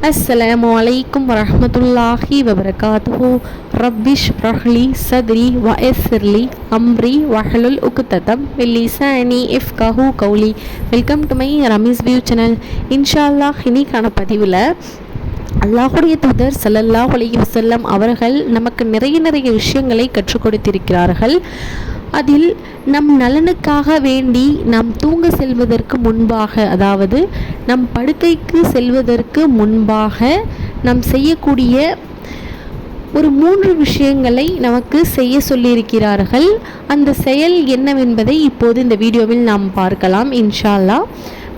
அஸ்ஸலாமு அலைக்கும் வரஹ்மத்துல்லாஹி வபரகாத்துஹு. ரப்பிஷ் ரஹ்லி சத்ரி வயஸ்ஸிர்லி அம்ரி வஹலுல் உக்ததம் மின் லிசானி இஃப்கஹு கௌலி. Welcome to my Ramees view channel. இன்ஷா அல்லாஹ் இன்னைக்கான பதிவில் அல்லாஹுடைய தூதர் ஸல்லல்லாஹு அலைஹி வஸல்லம் அவர்கள் நமக்கு நிறைய விஷயங்களை கற்றுக் கொடுத்திருக்கிறார்கள். அதில் நம் நலனுக்காக வேண்டி நாம் தூங்க செல்வதற்கு முன்பாக, அதாவது நம் படுக்கைக்கு செல்வதற்கு முன்பாக நாம் செய்யக்கூடிய ஒரு 3 விஷயங்களை நமக்கு செய்ய சொல்லியிருக்கிறார்கள். அந்த செயல் என்னவென்பதை இப்போது இந்த வீடியோவில் நாம் பார்க்கலாம் இன்ஷா அல்லாஹ்.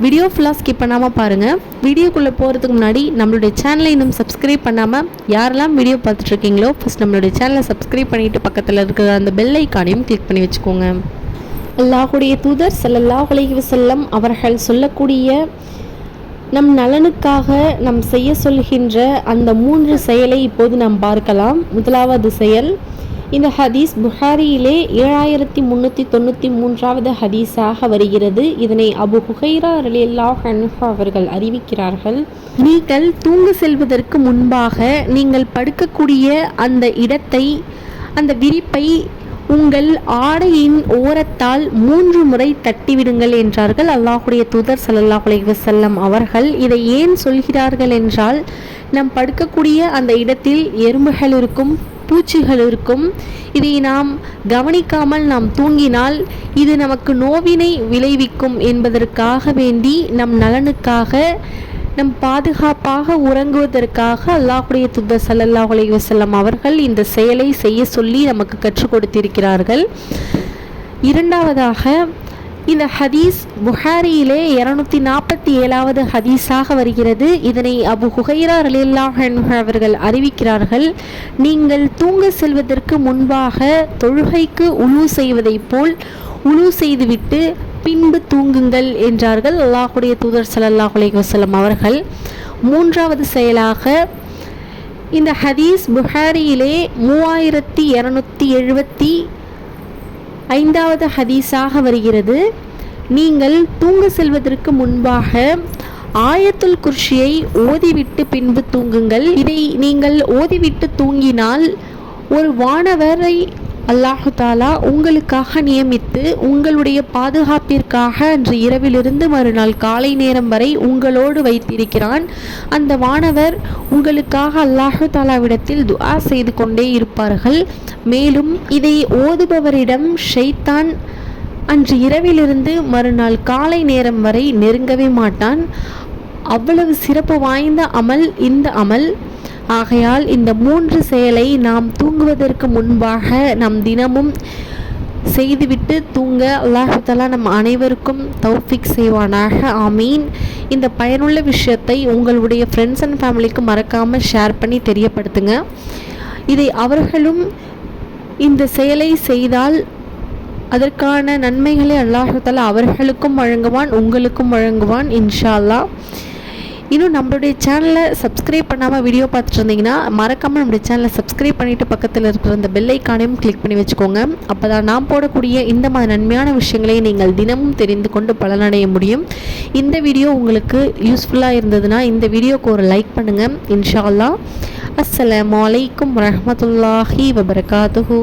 வீடியோ ஃபுல்லாக ஸ்கிப் பண்ணாமல் பாருங்கள். வீடியோக்குள்ளே போகிறதுக்கு முன்னாடி நம்மளுடைய சேனலை இன்னும் சப்ஸ்கிரைப் பண்ணாமல் யாரெல்லாம் வீடியோ பார்த்துட்ருக்கீங்களோ ஃபஸ்ட் நம்மளுடைய சேனலை சப்ஸ்கிரைப் பண்ணிவிட்டு பக்கத்தில் இருக்கிற அந்த பெல் ஐக்கானையும் கிளிக் பண்ணி வச்சுக்கோங்க. அல்லாஹுடைய தூதர் ஸல்லல்லாஹு அலைஹி வஸல்லம் அவர்கள் சொல்லக்கூடிய நம் நலனுக்காக நாம் செய்ய சொல்கின்ற அந்த 3 செயலை இப்போது நாம் பார்க்கலாம். முதலாவது செயல், இந்த ஹதீஸ் புகாரியிலே 7393வது ஹதீஸாக வருகிறது. இதனை அபு ஹுரைரா ரலியல்லாஹு அன்ஹு அவர்கள் அறிவிக்கிறார்கள். நீங்கள் தூங்க செல்வதற்கு முன்பாக நீங்கள் படுக்கக்கூடிய அந்த இடத்தை, அந்த விரிப்பை உங்கள் ஆடையின் ஓரத்தால் 3 முறை தட்டிவிடுங்கள் என்றார்கள் அல்லாஹுடைய தூதர் ஸல்லல்லாஹு அலைஹி வஸல்லம் அவர்கள். இதை ஏன் சொல்கிறார்கள் என்றால், நாம் படுக்கக்கூடிய அந்த இடத்தில் எறும்புகள் இருக்கும், பூச்சிகள் இருக்கும். இதை நாம் கவனிக்காமல் நாம் தூங்கினால் இது நமக்கு நோவினை விளைவிக்கும் என்பதற்காக வேண்டி, நம் நலனுக்காக, நம் பாதுகாப்பாக உறங்குவதற்காக அல்லாஹுடைய தூதர் ஸல்லல்லாஹு அலைஹி வஸல்லம் அவர்கள் இந்த செயலை செய்ய சொல்லி நமக்கு கற்றுக் கொடுத்திருக்கிறார்கள். இரண்டாவதாக, இந்த ஹதீஸ் புகாரியிலே 247வது ஹதீஸாக வருகிறது. இதனை அபு ஹுரைரா ரலியல்லாஹு அன்ஹு அவர்கள் அறிவிக்கிறார்கள். நீங்கள் தூங்க செல்வதற்கு முன்பாக தொழுகைக்கு உலு செய்வதைப் போல் உலு செய்துவிட்டு பின்பு தூங்குங்கள் என்றார்கள் அல்லாஹுடைய தூதர் ஸல்லல்லாஹு அலைஹி வஸல்லம் அவர்கள். மூன்றாவது செயலாக, இந்த ஹதீஸ் புகாரியிலே 3275வது ஹதீஸாக வருகிறது. நீங்கள் தூங்க செல்வதற்கு முன்பாக ஆயத்துல் குர்ஷியை ஓதிவிட்டு பின்பு தூங்குங்கள். இதை நீங்கள் ஓதிவிட்டு தூங்கினால் ஒரு வானவரை அல்லாஹு தாலா உங்களுக்காக நியமித்து உங்களுடைய பாதுகாப்பிற்காக அன்று இரவிலிருந்து மறுநாள் காலை நேரம் வரை உங்களோடு வைத்திருக்கிறான். அந்த வானவர் உங்களுக்காக அல்லாஹு தாலாவிடத்தில் துஆ செய்து கொண்டே இருப்பார்கள். மேலும் இதை ஓதுபவரிடம் ஷைத்தான் அன்று இரவிலிருந்து மறுநாள் காலை நேரம் வரை நெருங்கவே மாட்டான். அவ்வளவு சிறப்பு வாய்ந்த அமல் இந்த அமல். ஆகையால் இந்த 3 செயலை நாம் தூங்குவதற்கு முன்பாக நாம் தினமும் செய்துவிட்டு தூங்க அல்லாஹ் தஆலா நம் அனைவருக்கும் தௌஃபீக் செய்வானாக. ஆமீன். இந்த பயனுள்ள விஷயத்தை உங்களுடைய ஃப்ரெண்ட்ஸ் அண்ட் ஃபேமிலிக்கு மறக்காமல் ஷேர் பண்ணி தெரியப்படுத்துங்க. இதை அவர்களும் இந்த செயலை செய்தால் அதற்கான நன்மைகளை அல்லாஹ் தஆலா அவர்களுக்கும் வழங்குவான், உங்களுக்கும் வழங்குவான் இன்ஷா அல்லாஹ். இன்னும் நம்மளுடைய சேனலை சப்ஸ்கிரைப் பண்ணாமல் வீடியோ பார்த்துட்டு இருந்தீங்கன்னா மறக்காமல் நம்மளுடைய சேனலை சப்ஸ்கிரைப் பண்ணிவிட்டு பக்கத்தில் இருக்கிற அந்த பெல் ஐக்கானையும் கிளிக் பண்ணி வச்சுக்கோங்க. அப்போ தான் நான் போடக்கூடிய இந்த மாதிரி நன்மையான விஷயங்களை நீங்கள் தினமும் தெரிந்து கொண்டு பலனடைய முடியும். இந்த வீடியோ உங்களுக்கு யூஸ்ஃபுல்லாக இருந்ததுன்னா இந்த வீடியோக்கு ஒரு லைக் பண்ணுங்கள் இன்ஷா அல்லாஹ். அஸ்ஸலாமு அலைக்கும் வரஹ்மத்துல்லாஹி வபரகாத்துஹு.